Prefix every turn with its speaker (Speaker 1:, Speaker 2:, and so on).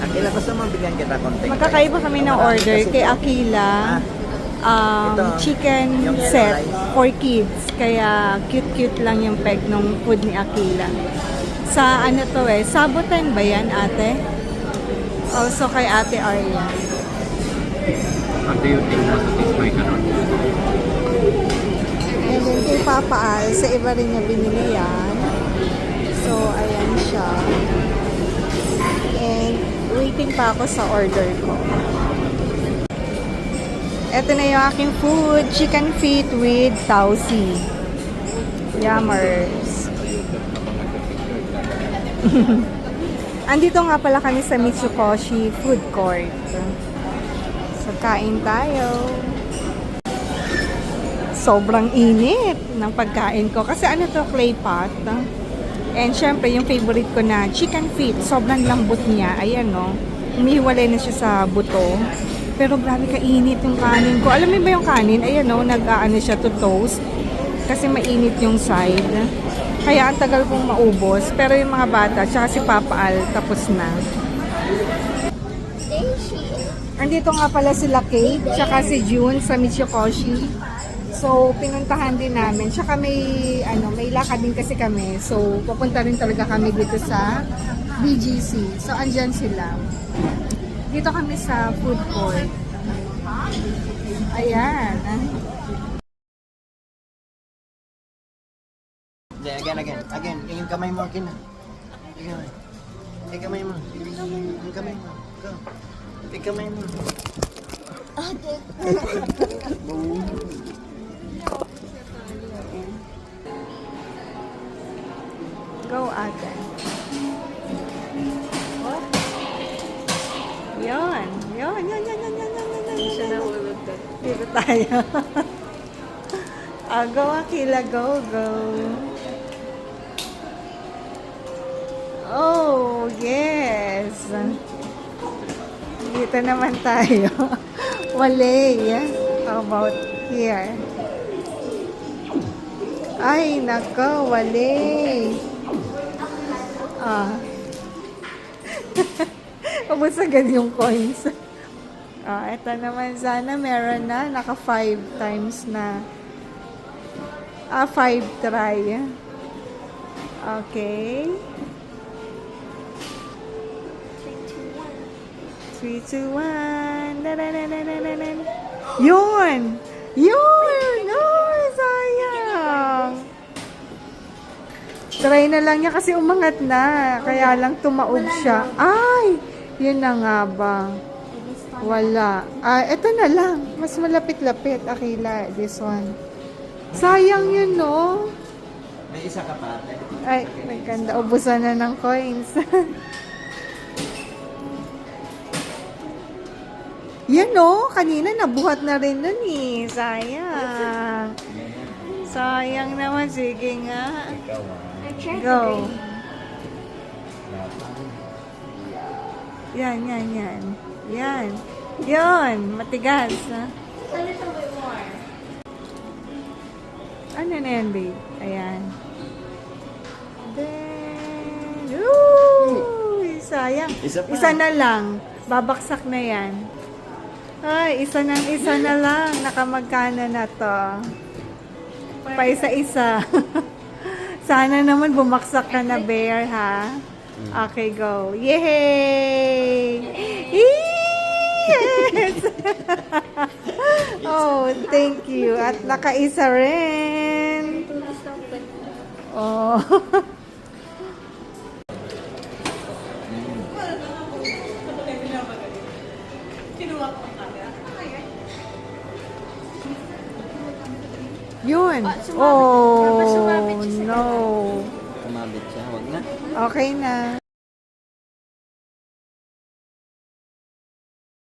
Speaker 1: Akila, gusto mo bigyan kita konting.
Speaker 2: Magkakaiba kami ng order kay Akila. Chicken
Speaker 1: yung yellow
Speaker 2: set
Speaker 1: rice.
Speaker 2: for kids. Kaya cute-cute lang yung peg ng food ni Akila. Sa ano to Sabutan ba yan, ate? Also kay Ate Arya.
Speaker 3: What do you think? Satisfied ka nun?
Speaker 2: And then kay Papa Al, sa iba rin niya binili yan. So, ayan siya. And waiting pa ako sa order ko. Ito na yung aking food. Chicken feet with tausi. Yummers. Andito nga pala kami sa Mitsukoshi Food Court. So, kain tayo. Sobrang init ng pagkain ko. Kasi ano to, clay pot. And syempre, yung favorite ko na chicken feet. Sobrang lambot niya. Ayan, no. Umihiwalay na siya sa buto. Pero grabe kainit yung kanin ko. Alam mo ba yung kanin? Ayan, no. Nag-ano siya to toast. Kasi mainit yung side. Kaya ang tagal kong maubos. Pero yung mga bata, tsaka si Papa Al, tapos na. Andito nga pala sila Kate, tsaka si June sa Mitsukoshi. So, pinuntahan din namin. Tsaka may lakad din kasi kami. So, pupunta rin talaga kami dito sa BGC. So, andyan sila. Dito kami sa food court. Ayan.
Speaker 1: Again. Yung kamay mo, akin na. Yung kamay mo. Yung kamay mo. Go. Yung kamay mo.
Speaker 2: Go, ate. What? Yan. Siya nahulog doon. Dito tayo. Go, Akila. Go. Oh, yes. Dito naman tayo. Wale. How about here? Ay, nako, wale. Ubus agad yung coins. Ito naman sana meron na. Naka 5 times na. 5 try. Okay. 3, 2, 1. Yun! Ay, sayang! Try na lang niya kasi umangat na. Kaya lang tumaob siya. Ay! Yun na nga ba? Wala. Ito na lang. Mas malapit-lapit. Akila, this one. Sayang yun, no?
Speaker 1: May isa ka pa, ate.
Speaker 2: Ay, maganda. Ubusan na ng coins. Yan, no? Kanina nabuhat na rin nun eh. Sayang. Sayang naman. Sige nga. Go. Yan. Yan. Matigas. Ha? Ano na yan, babe? Ayan. Then, sayang.
Speaker 1: Isa pa.
Speaker 2: Isa na lang. Babaksak na yan. Ay, isa na lang. Nakamagkana na to. Pa isa-isa. Sana naman bumaksak ka na, Bear, ha? Okay, go. Yay! Yes! Oh, thank you. At nakaisa rin. Oh. Yun. Oh, no.
Speaker 1: Kumabit siya. Huwag na.
Speaker 2: Okay na.